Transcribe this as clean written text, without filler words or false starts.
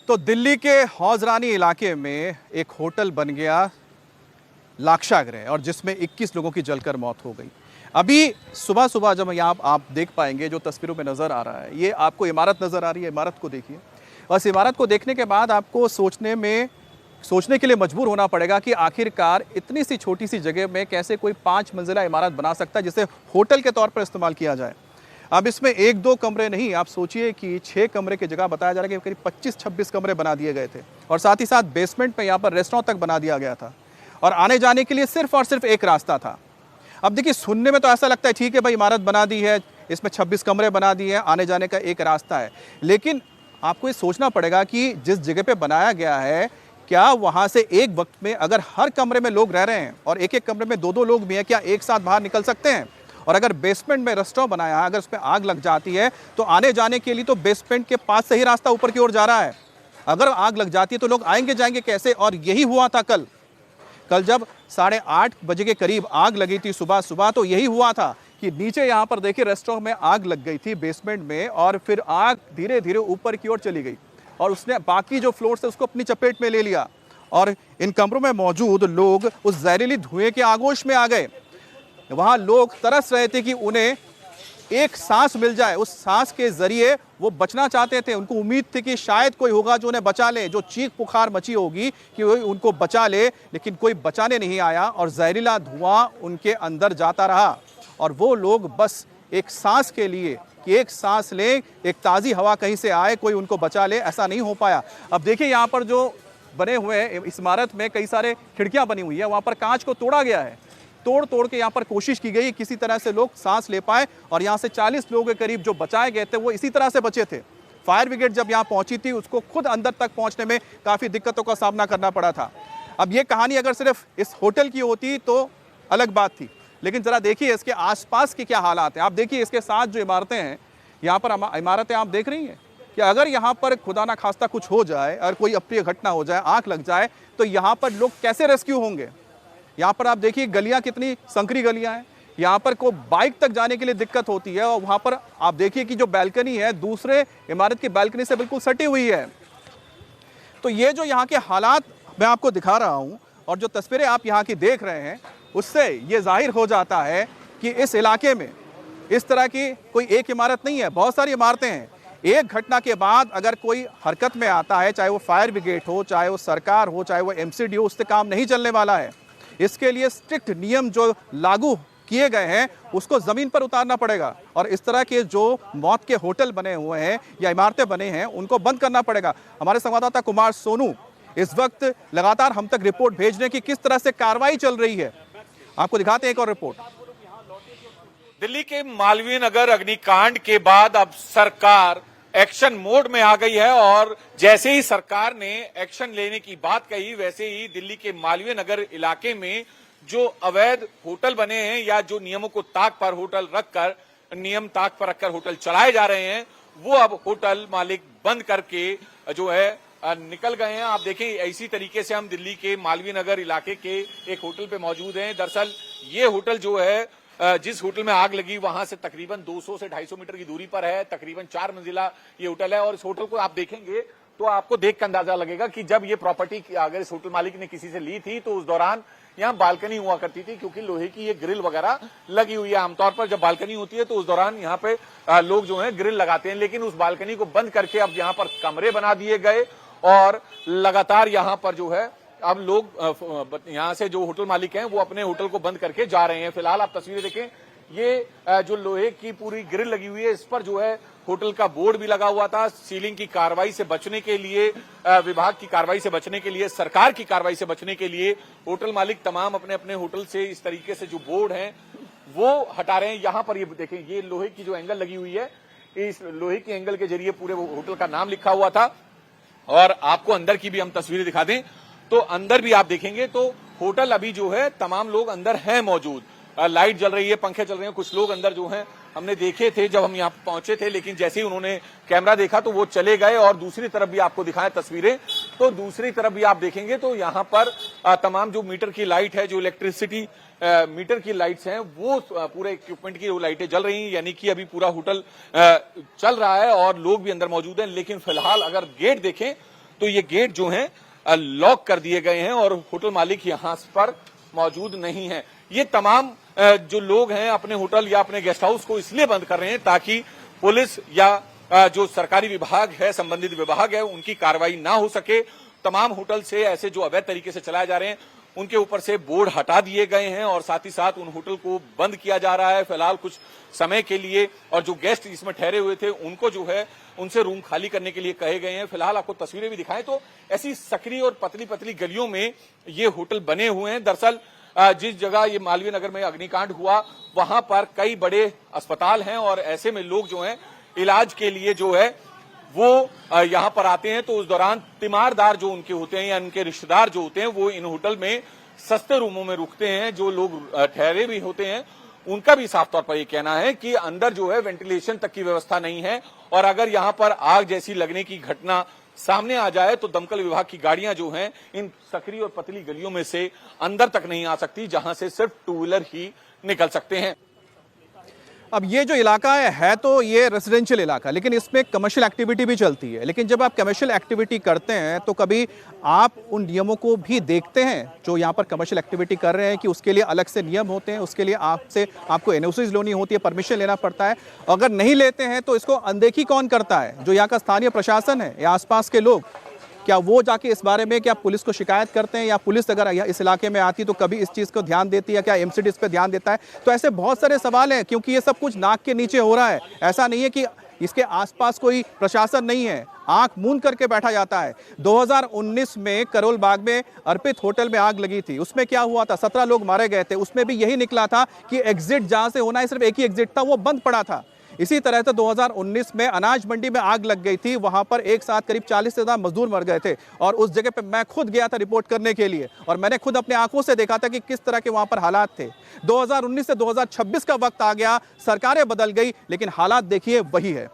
तो दिल्ली के हौजरानी इलाके में एक होटल बन गया लाक्षागृह और जिसमें 21 लोगों की जलकर मौत हो गई। अभी सुबह सुबह जब यहाँ आप देख पाएंगे, जो तस्वीरों में नज़र आ रहा है, ये आपको इमारत नज़र आ रही है। इमारत को देखिए और इस इमारत को देखने के बाद आपको सोचने के लिए मजबूर होना पड़ेगा कि आखिरकार इतनी सी छोटी सी जगह में कैसे कोई 5 मंजिला इमारत बना सकता है जिसे होटल के तौर पर इस्तेमाल किया जाए। अब इसमें 1-2 कमरे नहीं, आप सोचिए कि 6 कमरे की जगह बताया जा रहा है कि करीब 25-26 कमरे बना दिए गए थे और साथ ही साथ बेसमेंट में यहाँ पर रेस्टोरेंट तक बना दिया गया था और आने जाने के लिए सिर्फ और सिर्फ एक रास्ता था। अब देखिए, सुनने में तो ऐसा लगता है ठीक है भाई, इमारत बना दी है, इसमें 26 कमरे बना दिए हैं, आने जाने का एक रास्ता है, लेकिन आपको ये सोचना पड़ेगा कि जिस जगह पे बनाया गया है, क्या वहाँ से एक वक्त में अगर हर कमरे में लोग रह रहे हैं और एक एक कमरे में 2-2 लोग भी हैं, क्या एक साथ बाहर निकल सकते हैं? और अगर बेसमेंट में रेस्टोरेंट बनाया है, अगर उसमें आग लग जाती है तो आने जाने के लिए तो बेसमेंट के पास से ही रास्ता ऊपर की ओर जा रहा है। अगर आग लग जाती है तो लोग आएंगे जाएंगे कैसे? और यही हुआ था कल जब 8:30 बजे के करीब आग लगी थी सुबह सुबह, तो यही हुआ था कि नीचे यहाँ पर देखिए रेस्टोरेंट में आग लग गई थी बेसमेंट में और फिर आग धीरे धीरे ऊपर की ओर चली गई और उसने बाकी जो फ्लोर से उसको अपनी चपेट में ले लिया और इन कमरों में मौजूद लोग उस जहरीली धुएं के आगोश में आ गए। वहां लोग तरस रहे थे कि उन्हें एक सांस मिल जाए, उस सांस के जरिए वो बचना चाहते थे। उनको उम्मीद थी कि शायद कोई होगा जो उन्हें बचा ले, जो चीख पुकार मची होगी कि वो उनको बचा ले, लेकिन कोई बचाने नहीं आया और जहरीला धुआं उनके अंदर जाता रहा और वो लोग बस एक सांस के लिए कि एक सांस ले, एक ताज़ी हवा कहीं से आए, कोई उनको बचा ले, ऐसा नहीं हो पाया। अब देखिए, यहाँ पर जो बने हुए इस इमारत में कई सारे खिड़कियां बनी हुई है, वहां पर कांच को तोड़ा गया है, तोड़ के यहाँ पर कोशिश की गई किसी तरह से लोग सांस ले पाए और यहाँ से 40 लोगों के करीब जो बचाए गए थे वो इसी तरह से बचे थे। फायर ब्रिगेड जब यहाँ पहुंची थी, उसको खुद अंदर तक पहुंचने में काफ़ी दिक्कतों का सामना करना पड़ा था। अब ये कहानी अगर सिर्फ इस होटल की होती तो अलग बात थी, लेकिन ज़रा देखिए इसके आसपास के क्या हालात हैं। आप देखिए इसके साथ जो इमारतें हैं, यहाँ पर इमारतें आप देख रही हैं कि अगर यहाँ पर खुदा ना खास्ता कुछ हो जाए और कोई अप्रिय घटना हो जाए, आग लग जाए, तो यहाँ पर लोग कैसे रेस्क्यू होंगे। यहाँ पर आप देखिए गलियाँ कितनी संकरी गलियाँ हैं, यहाँ पर को बाइक तक जाने के लिए दिक्कत होती है और वहाँ पर आप देखिए कि जो बैल्कनी है दूसरे इमारत की बैल्कनी से बिल्कुल सटी हुई है। तो ये जो यहाँ के हालात मैं आपको दिखा रहा हूँ और जो तस्वीरें आप यहाँ की देख रहे हैं, उससे ये जाहिर हो जाता है कि इस इलाके में इस तरह की कोई एक इमारत नहीं है, बहुत सारी इमारतें हैं। एक घटना के बाद अगर कोई हरकत में आता है, चाहे वो फायर ब्रिगेड हो, चाहे वो सरकार हो, चाहे वो एमसीडी हो, उससे काम नहीं चलने वाला है। इसके लिए स्ट्रिक्ट नियम जो लागू किए गए हैं उसको ज़मीन पर उतारना पड़ेगा और इस तरह के जो मौत के होटल बने हुए हैं या इमारतें बने हैं उनको बंद करना पड़ेगा। हमारे संवाददाता कुमार सोनू इस वक्त लगातार हम तक रिपोर्ट भेज रहे हैं कि किस तरह से कार्रवाई चल रही है। आपको दिखाते हैं एक और रिपोर्ट। दिल्ली के मालवीय नगर अग्निकांड के बाद अब सरकार एक्शन मोड में आ गई है और जैसे ही सरकार ने एक्शन लेने की बात कही, वैसे ही दिल्ली के मालवीय नगर इलाके में जो अवैध होटल बने हैं या जो नियमों को ताक पर रखकर होटल चलाए जा रहे हैं, वो अब होटल मालिक बंद करके जो है निकल गए हैं। आप देखें, इसी तरीके से हम दिल्ली के मालवीय नगर इलाके के एक होटल पे मौजूद हैं। दरअसल ये होटल जो है, जिस होटल में आग लगी वहां से तकरीबन 200 से 250 मीटर की दूरी पर है। तकरीबन 4 मंजिला ये होटल है और इस होटल को आप देखेंगे तो आपको देख कर अंदाजा लगेगा कि जब ये प्रॉपर्टी अगर इस होटल मालिक ने किसी से ली थी तो उस दौरान यहाँ बालकनी हुआ करती थी, क्योंकि लोहे की ये ग्रिल वगैरह लगी हुई है। आमतौर पर जब बालकनी होती है तो उस दौरान यहाँ पे लोग जो है ग्रिल लगाते हैं, लेकिन उस बालकनी को बंद करके अब यहाँ पर कमरे बना दिए गए और लगातार यहाँ पर जो है अब लोग यहाँ से जो होटल मालिक हैं वो अपने होटल को बंद करके जा रहे हैं। फिलहाल आप तस्वीरें देखें, ये जो लोहे की पूरी ग्रिल लगी हुई है, इस पर जो है होटल का बोर्ड भी लगा हुआ था। सीलिंग की कार्रवाई से बचने के लिए, विभाग की कार्रवाई से बचने के लिए, सरकार की कार्रवाई से बचने के लिए होटल मालिक तमाम अपने अपने होटल से इस तरीके से जो बोर्ड हैं वो हटा रहे हैं। यहाँ पर ये देखें, ये लोहे की जो एंगल लगी हुई है, इस लोहे की एंगल के जरिए पूरे होटल का नाम लिखा हुआ था। और आपको अंदर की भी हम तस्वीरें दिखा दें तो अंदर भी आप देखेंगे तो होटल अभी जो है तमाम लोग अंदर हैं मौजूद, लाइट जल रही है, पंखे चल रहे हैं। कुछ लोग अंदर जो हैं हमने देखे थे जब हम यहाँ पहुंचे थे, लेकिन जैसे ही उन्होंने कैमरा देखा तो वो चले गए। और दूसरी तरफ भी आपको दिखाएं तस्वीरें, तो दूसरी तरफ भी आप देखेंगे तो यहाँ पर तमाम जो मीटर की लाइट है, जो इलेक्ट्रिसिटी मीटर की लाइट्स हैं, वो पूरे इक्विपमेंट की वो लाइटें जल रही हैं, यानी कि अभी पूरा होटल चल रहा है और लोग भी अंदर मौजूद हैं। लेकिन फिलहाल अगर गेट देखें तो ये गेट जो है लॉक कर दिए गए हैं और होटल मालिक यहाँ पर मौजूद नहीं है। ये तमाम जो लोग हैं अपने होटल या अपने गेस्ट हाउस को इसलिए बंद कर रहे हैं ताकि पुलिस या जो सरकारी विभाग है, संबंधित विभाग है, उनकी कार्रवाई ना हो सके। तमाम होटल से ऐसे जो अवैध तरीके से चलाए जा रहे हैं उनके ऊपर से बोर्ड हटा दिए गए हैं और साथ ही साथ उन होटल को बंद किया जा रहा है फिलहाल कुछ समय के लिए। और जो गेस्ट इसमें ठहरे हुए थे उनको जो है उनसे रूम खाली करने के लिए कहे गए हैं। फिलहाल आपको तस्वीरें भी दिखाएं तो ऐसी सकरी और पतली पतली गलियों में ये होटल बने हुए हैं। दरअसल जिस जगह ये मालवीय नगर में अग्निकांड हुआ वहां पर कई बड़े अस्पताल हैं और ऐसे में लोग जो हैं इलाज के लिए जो है वो यहाँ पर आते हैं। तो उस दौरान तीमारदार जो उनके होते हैं या उनके रिश्तेदार जो होते हैं वो इन होटल में सस्ते रूमों में रुकते हैं। जो लोग ठहरे भी होते हैं उनका भी साफ तौर पर ये कहना है कि अंदर जो है वेंटिलेशन तक की व्यवस्था नहीं है और अगर यहाँ पर आग जैसी लगने की घटना सामने आ जाए तो दमकल विभाग की गाड़ियां जो हैं इन सकरी और पतली गलियों में से अंदर तक नहीं आ सकती जहां से सिर्फ टू व्हीलर ही निकल सकते हैं। अब ये जो इलाका है तो ये रेजिडेंशियल इलाका, लेकिन इसमें कमर्शियल एक्टिविटी भी चलती है। लेकिन जब आप कमर्शियल एक्टिविटी करते हैं तो कभी आप उन नियमों को भी देखते हैं जो यहाँ पर कमर्शियल एक्टिविटी कर रहे हैं कि उसके लिए अलग से नियम होते हैं, उसके लिए आपको एनओसीज लेनी होती है, परमिशन लेना पड़ता है। अगर नहीं लेते हैं तो इसको अनदेखी कौन करता है? जो यहाँ का स्थानीय प्रशासन है या आसपास के लोग। क्या वो जाके इस बारे में क्या पुलिस को शिकायत करते हैं या पुलिस अगर इस इलाके में आती तो कभी इस चीज़ को ध्यान देती है? क्या एमसीडी इस पर ध्यान देता है? तो ऐसे बहुत सारे सवाल हैं क्योंकि ये सब कुछ नाक के नीचे हो रहा है। ऐसा नहीं है कि इसके आसपास कोई प्रशासन नहीं है, आंख मूंद करके बैठा जाता है। 2019 में करोल बाग में अर्पित होटल में आग लगी थी, उसमें क्या हुआ था? 17 लोग मारे गए थे। उसमें भी यही निकला था कि एग्जिट जहां से होना है सिर्फ एक ही एग्जिट था, वो बंद पड़ा था। इसी तरह से 2019 में अनाज मंडी में आग लग गई थी, वहां पर एक साथ करीब 40 से ज्यादा मजदूर मर गए थे और उस जगह पे मैं खुद गया था रिपोर्ट करने के लिए और मैंने खुद अपने आंखों से देखा था कि किस तरह के वहां पर हालात थे। 2019 से 2026 का वक्त आ गया, सरकारें बदल गई लेकिन हालात देखिए वही है।